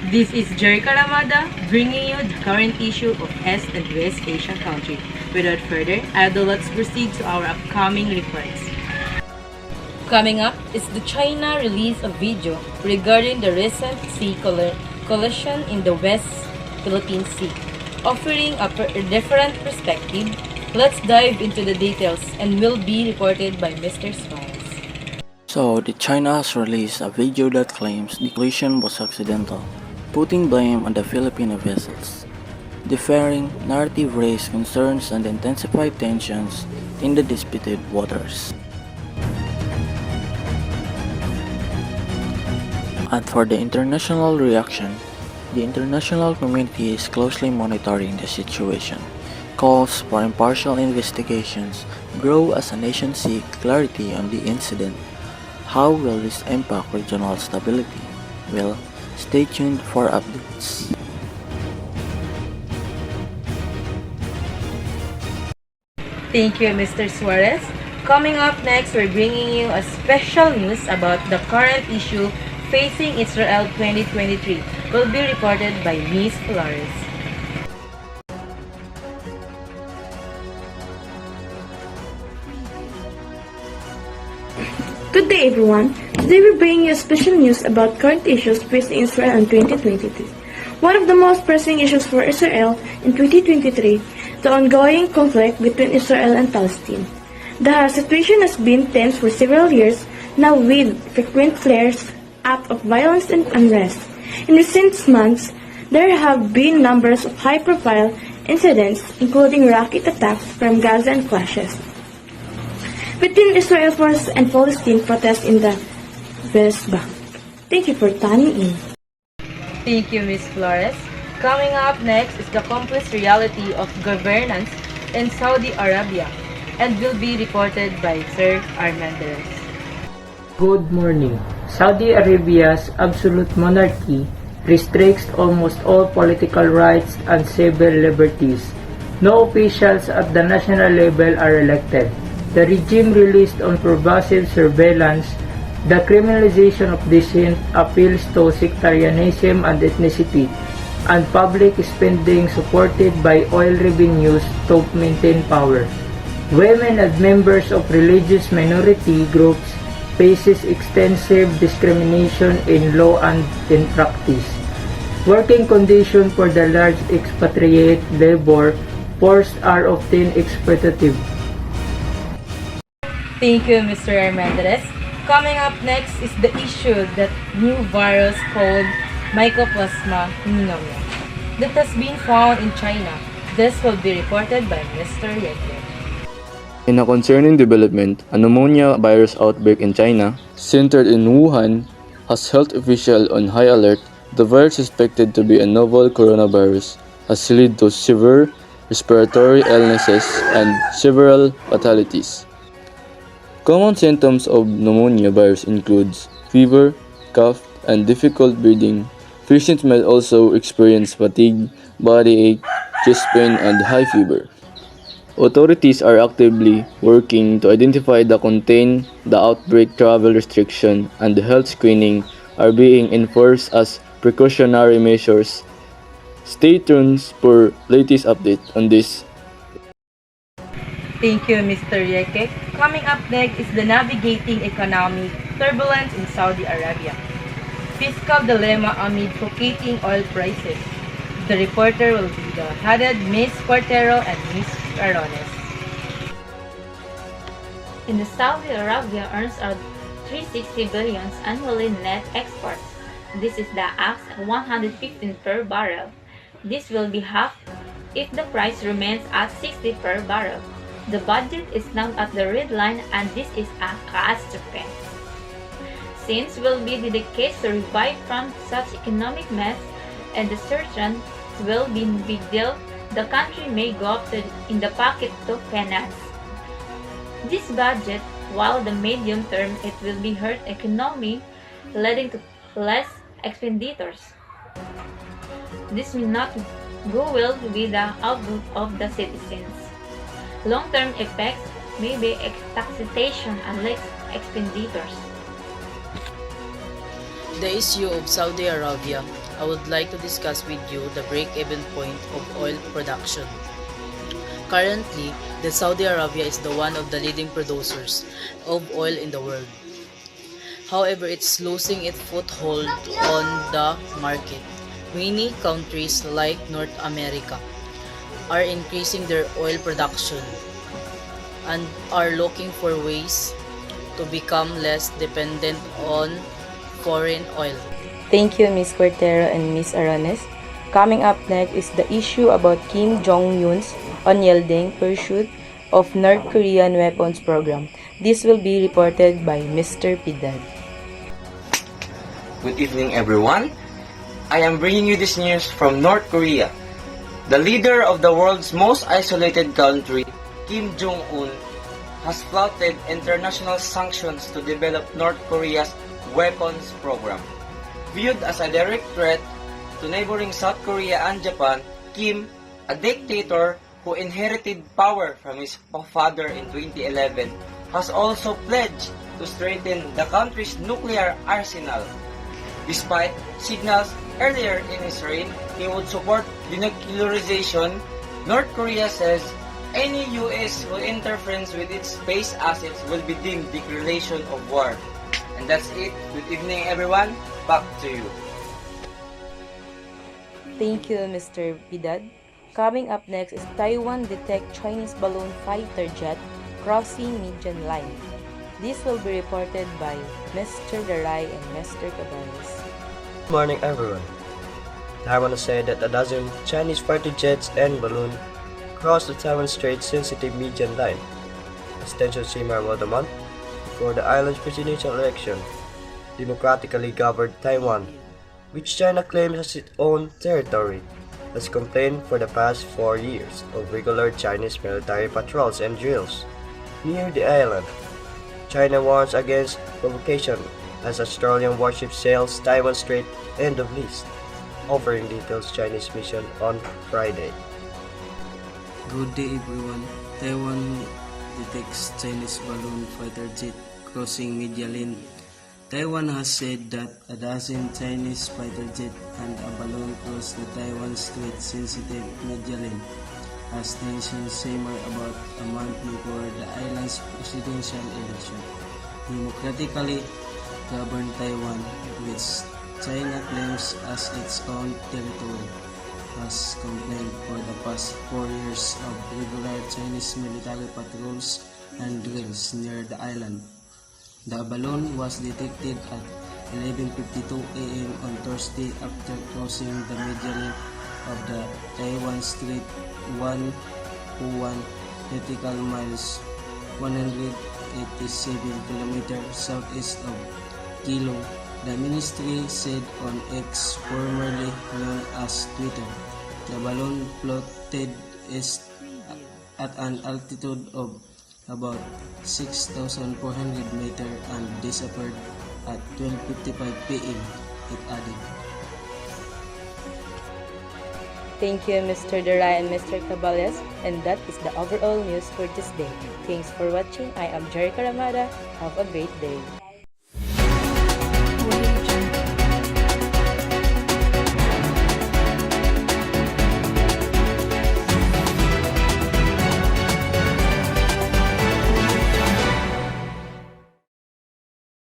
This is Jerry Karamada bringing you the current issue of East and West Asian country. Without further ado, let's proceed to our upcoming reports. Coming up is the China release of video regarding the recent sea collision in the West Philippine Sea, offering a different perspective. Let's dive into the details and will be reported by Mr. Suarez. So, the China has released a video that claims the collision was accidental, putting blame on the Filipino vessels. The differing narrative raised concerns and intensified tensions in the disputed waters. And for the international reaction, the international community is closely monitoring the situation. Calls for impartial investigations grow as a nation seeks clarity on the incident. How will this impact regional stability? Well, stay tuned for updates. Thank you, Mr. Suarez. Coming up next, we're bringing you a special news about the current issue facing Israel 2023. Will be reported by Ms. Flores. Good day, everyone. Today we're bringing you special news about current issues facing Israel in 2023. One of the most pressing issues for Israel in 2023, the ongoing conflict between Israel and Palestine. The situation has been tense for several years now, with frequent flares up of violence and unrest. In recent months, there have been numbers of high-profile incidents, including rocket attacks from Gaza and clashes between Israel forces and Palestine protests in the West Bank. Thank you for tuning in. Thank you, Ms. Flores. Coming up next is the complex reality of governance in Saudi Arabia and will be reported by Sir Armendez. Good morning. Saudi Arabia's absolute monarchy restricts almost all political rights and civil liberties. No officials at the national level are elected. The regime released on pervasive surveillance, the criminalization of dissent, appeals to sectarianism and ethnicity, and public spending supported by oil revenues to maintain power. Women and members of religious minority groups faces extensive discrimination in law and in practice. Working conditions for the large expatriate labor force are often exploitative. Thank you, Mr. Armendez. Coming up next is the issue that new virus called Mycoplasma pneumonia that has been found in China. This will be reported by Mr. Yeke. In a concerning development, a pneumonia virus outbreak in China, centered in Wuhan, has health officials on high alert. The virus suspected to be a novel coronavirus has led to severe respiratory illnesses and several fatalities. Common symptoms of pneumonia virus includes fever, cough, and difficult breathing. Patients may also experience fatigue, body ache, chest pain, and high fever. Authorities are actively working to identify the contain the outbreak. Travel restriction and health screening are being enforced as precautionary measures. Stay tuned for latest update on this. Thank you, Mr. Yeke. Coming up next is the navigating economic turbulence in Saudi Arabia. Fiscal dilemma amid fluctuating oil prices. The reporter will be the headed Ms. Portero and Ms. Arones. In the Saudi Arabia earns out 360 billion annually net exports. This is the axe at 115 per barrel. This will be half if the price remains at 60 per barrel. The budget is now at the red line and this is a catastrophe. Since will be the case to revive from such economic mess and the surgeon will be big deal, the country may go up in the pocket to finance this budget, while the medium term it will be hurt economy, leading to less expenditures. This will not go well with the outlook of the citizens. Long-term effects may be taxation and less expenditures. The issue of Saudi Arabia I would like to discuss with you the break-even point of oil production. Currently, Saudi Arabia is one of the leading producers of oil in the world. However, it's losing its foothold on the market. Many countries like North America are increasing their oil production and are looking for ways to become less dependent on foreign oil. Thank you, Ms. Cortero and Ms. Aranes. Coming up next is the issue about Kim Jong-un's unyielding pursuit of North Korean weapons program. This will be reported by Mr. Pidad. Good evening, everyone. I am bringing you this news from North Korea. The leader of the world's most isolated country, Kim Jong-un, has flouted international sanctions to develop North Korea's weapons program. Viewed as a direct threat to neighboring South Korea and Japan, Kim, a dictator who inherited power from his father in 2011, has also pledged to strengthen the country's nuclear arsenal. Despite signals earlier in his reign he would support denuclearization, North Korea says any US who interferes with its space assets will be deemed declaration of war. And that's it. Good evening, everyone. Back to you. Thank you, Mr. Pidad. Coming up next is Taiwan detect Chinese balloon fighter jet crossing median line. This will be reported by Mr. Daray and Mr. Cabanes. Good morning, everyone. Taiwan has said that a dozen Chinese fighter jets and balloon crossed the Taiwan Strait sensitive median line, as tensions simmer about a month before the island's presidential election. Democratically governed Taiwan, which China claims as its own territory, has complained for the past 4 years of regular Chinese military patrols and drills near the island. China warns against provocation as Australian warship sails Taiwan Strait end of list, offering details Chinese mission on Friday. Good day, everyone. Taiwan detects Chinese balloon fighter jet crossing median line. Taiwan has said that a dozen Chinese fighter jet and a balloon crossed the Taiwan Strait sensitive median line as tensions simmer about a month before the island's presidential election. Democratically governed Taiwan, which China claims as its own territory, has complained for the past 4 years of regular Chinese military patrols and drills near the island. The balloon was detected at 11:52 a.m. on Thursday after crossing the median of the Taiwan Strait 101 nautical miles 187 km southeast of Kilo, the ministry said on X, formerly known as Twitter. The balloon floated east at an altitude of about 6,400 meters and disappeared at 12:55 p.m., it added. Thank you, Mr. Daray and Mr. Cabales. And that is the overall news for this day. Thanks for watching. I am Jerica Ramada. Have a great day.